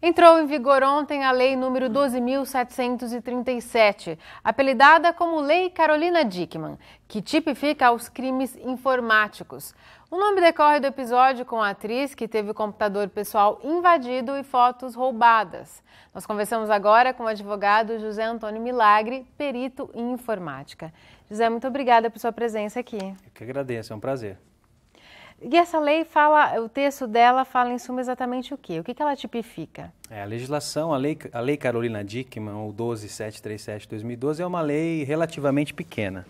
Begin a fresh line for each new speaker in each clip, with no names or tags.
Entrou em vigor ontem a Lei número 12.737, apelidada como Lei Carolina Dickmann, que tipifica os crimes informáticos. O nome decorre do episódio com a atriz que teve o computador pessoal invadido e fotos roubadas. Nós conversamos agora com o advogado José Antônio Milagre, perito em informática. José, muito obrigada por sua presença aqui.
Eu que agradeço, é um prazer.
E essa lei fala, o texto dela fala em suma exatamente o quê? O que ela tipifica?
A legislação, a lei Carolina Dickmann, o 12737 de 2012, é uma lei relativamente pequena.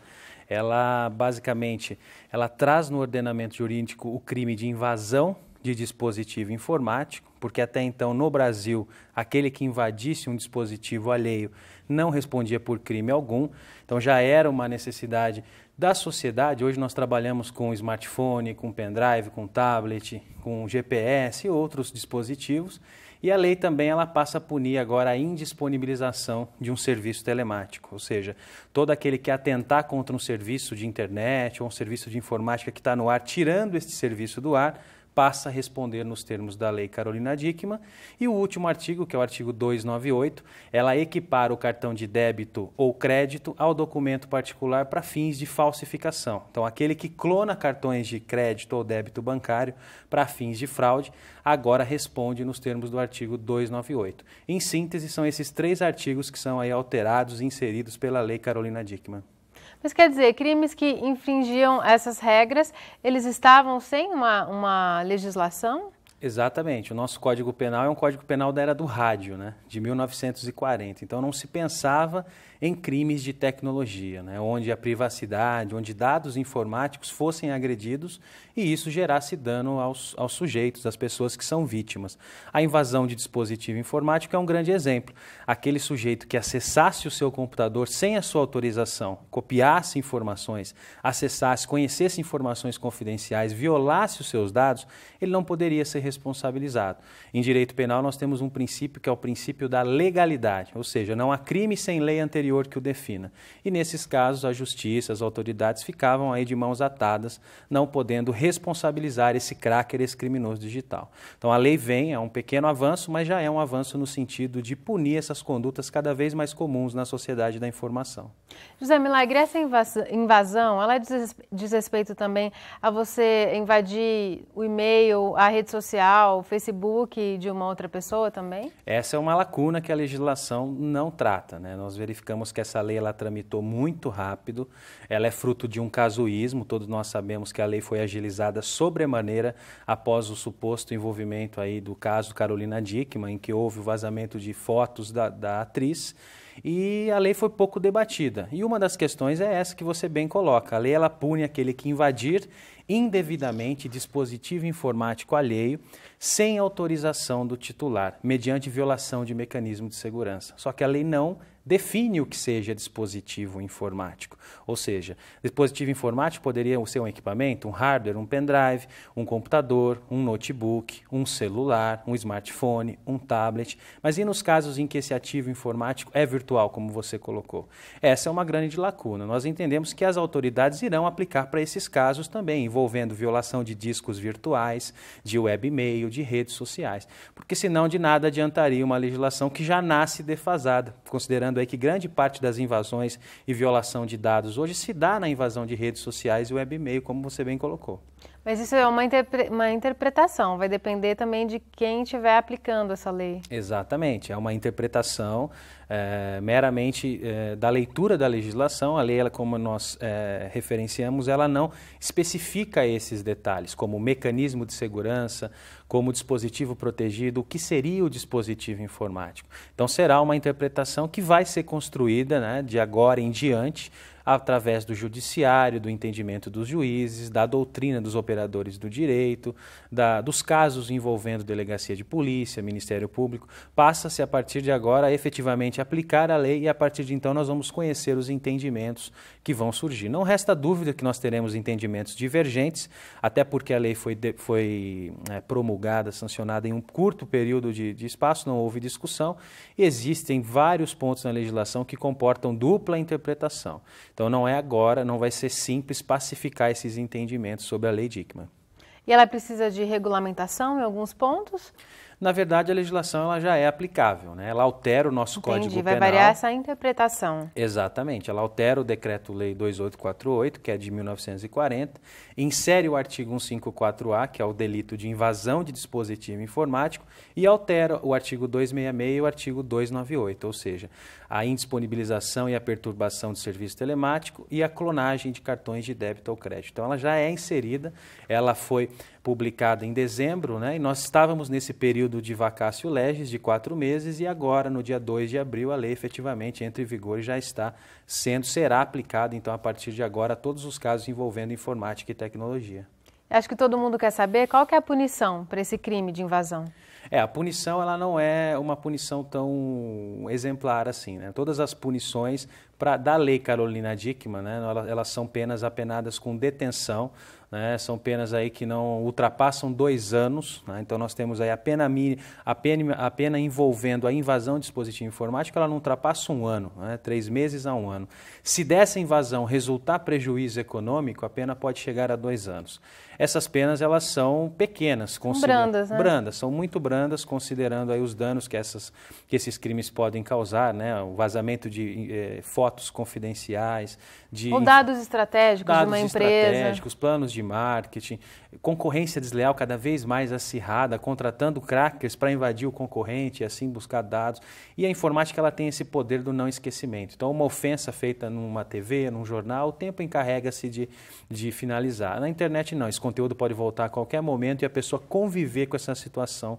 Ela, basicamente, ela traz no ordenamento jurídico o crime de invasão de dispositivo informático, porque até então, no Brasil, aquele que invadisse um dispositivo alheio não respondia por crime algum, então já era uma necessidade da sociedade. Hoje nós trabalhamos com smartphone, com pendrive, com tablet, com GPS e outros dispositivos, e a lei também ela passa a punir agora a indisponibilização de um serviço telemático, ou seja, todo aquele que atentar contra um serviço de internet ou um serviço de informática que está no ar, tirando este serviço do ar, passa a responder nos termos da Lei Carolina Dickmann. E o último artigo, que é o artigo 298, ela equipara o cartão de débito ou crédito ao documento particular para fins de falsificação. Então, aquele que clona cartões de crédito ou débito bancário para fins de fraude, agora responde nos termos do artigo 298. Em síntese, são esses três artigos que são aí alterados e inseridos pela Lei Carolina Dickmann.
Mas quer dizer, crimes que infringiam essas regras, eles estavam sem uma legislação?
Exatamente. O nosso Código Penal é um Código Penal da era do rádio, né, de 1940. Então não se pensava em crimes de tecnologia, né, onde a privacidade, onde dados informáticos fossem agredidos e isso gerasse dano aos sujeitos, às pessoas que são vítimas. A invasão de dispositivo informático é um grande exemplo. Aquele sujeito que acessasse o seu computador sem a sua autorização, copiasse informações, acessasse, conhecesse informações confidenciais, violasse os seus dados, ele não poderia ser responsabilizado. Em direito penal nós temos um princípio que é o princípio da legalidade, ou seja, não há crime sem lei anterior que o defina. E nesses casos a justiça, as autoridades ficavam aí de mãos atadas, não podendo responsabilizar esse cracker, esse criminoso digital. Então a lei vem, é um pequeno avanço, mas já é um avanço no sentido de punir essas condutas cada vez mais comuns na sociedade da informação.
José Milagre, essa invasão, ela diz respeito também a você invadir o e-mail, a rede social, o Facebook de uma outra pessoa também?
Essa é uma lacuna que a legislação não trata, né? Nós verificamos que essa lei ela tramitou muito rápido, ela é fruto de um casuísmo, todos nós sabemos que a lei foi agilizada sobremaneira após o suposto envolvimento aí do caso Carolina Dickmann, em que houve o vazamento de fotos da atriz, e a lei foi pouco debatida. E uma das questões é essa que você bem coloca. A lei ela pune aquele que invadir indevidamente dispositivo informático alheio sem autorização do titular, mediante violação de mecanismo de segurança. Só que a lei não define o que seja dispositivo informático. Ou seja, dispositivo informático poderia ser um equipamento, um hardware, um pendrive, um computador, um notebook, um celular, um smartphone, um tablet. Mas e nos casos em que esse ativo informático é virtual, como você colocou? Essa é uma grande lacuna. Nós entendemos que as autoridades irão aplicar para esses casos também, envolvendo violação de discos virtuais, de web-mail, de redes sociais. Porque senão de nada adiantaria uma legislação que já nasce defasada, considerando aí que grande parte das invasões e violação de dados hoje se dá na invasão de redes sociais e web-mail, como você bem colocou.
Mas isso é uma interpretação, vai depender também de quem estiver aplicando essa lei.
Exatamente, é uma interpretação meramente da leitura da legislação. A lei, ela, como nós referenciamos, ela não especifica esses detalhes, como mecanismo de segurança, como dispositivo protegido, o que seria o dispositivo informático. Então será uma interpretação que vai ser construída, né, de agora em diante, através do judiciário, do entendimento dos juízes, da doutrina dos operadores do direito, dos casos envolvendo delegacia de polícia, Ministério Público. Passa-se a partir de agora a efetivamente aplicar a lei e a partir de então nós vamos conhecer os entendimentos que vão surgir. Não resta dúvida que nós teremos entendimentos divergentes, até porque a lei foi promulgada, sancionada em um curto período de espaço, não houve discussão, e existem vários pontos na legislação que comportam dupla interpretação. Então não é agora, não vai ser simples pacificar esses entendimentos sobre a Lei Dickmann.
E ela precisa de regulamentação em alguns pontos?
Na verdade, a legislação ela já é aplicável, né? Ela altera o nosso Código Penal.
Vai variar essa interpretação.
Exatamente, ela altera o Decreto-Lei 2848, que é de 1940, insere o artigo 154A, que é o delito de invasão de dispositivo informático, e altera o artigo 266 e o artigo 298, ou seja, a indisponibilização e a perturbação de serviço telemático e a clonagem de cartões de débito ou crédito. Então, ela já é inserida, ela foi publicada em dezembro, né? E nós estávamos nesse período de vacatio legis de 4 meses e agora, no dia 2 de abril, a lei efetivamente entra em vigor e já será aplicada, então, a partir de agora, a todos os casos envolvendo informática e tecnologia.
Acho que todo mundo quer saber qual que é a punição para esse crime de invasão.
A punição ela não é uma punição tão exemplar assim, né? Todas as punições da Lei Carolina Dickmann, né, elas são penas apenadas com detenção, né, são penas aí que não ultrapassam 2 anos, né? Então nós temos aí a pena envolvendo a invasão de dispositivo informático, ela não ultrapassa 1 ano, né, 3 meses a 1 ano. Se dessa invasão resultar prejuízo econômico, a pena pode chegar a 2 anos. Essas penas elas são pequenas,
brandas, né?
Brandas, são muito brandas, considerando aí os danos que esses crimes podem causar, né? O vazamento de fotos confidenciais,
ou dados estratégicos de uma empresa,
planos de marketing, concorrência desleal cada vez mais acirrada, contratando crackers para invadir o concorrente e assim buscar dados. E a informática ela tem esse poder do não esquecimento. Então, uma ofensa feita numa TV, num jornal, o tempo encarrega-se de finalizar. Na internet não, esse conteúdo pode voltar a qualquer momento e a pessoa conviver com essa situação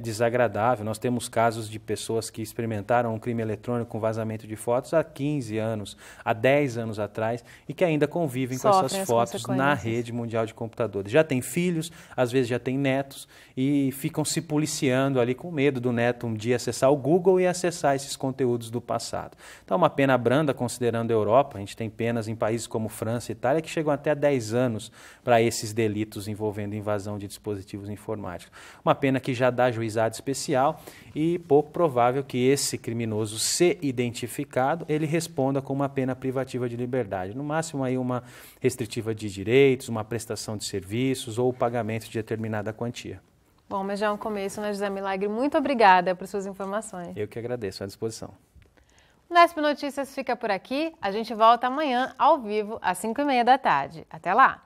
desagradável. Nós temos casos de pessoas que experimentaram um crime eletrônico com vazamento de fotos há 15 anos, há 10 anos atrás e que ainda convivem com essas fotos na rede mundial de computadores. Já tem filhos, às vezes já tem netos e ficam se policiando ali com medo do neto um dia acessar o Google e acessar esses conteúdos do passado. Então, uma pena branda, considerando a Europa, a gente tem penas em países como França e Itália que chegam até 10 anos para esses delitos envolvendo invasão de dispositivos informáticos. Uma pena que já dá juizado especial e pouco provável que esse criminoso, se identificado, ele responda com uma pena privativa de liberdade. No máximo aí uma restritiva de direitos, uma prestação de serviços ou o pagamento de determinada quantia.
Bom, mas já é um começo, né, José Milagre? Muito obrigada por suas informações.
Eu que agradeço, à disposição.
O Nesp Notícias fica por aqui. A gente volta amanhã ao vivo às 5h30 da tarde. Até lá!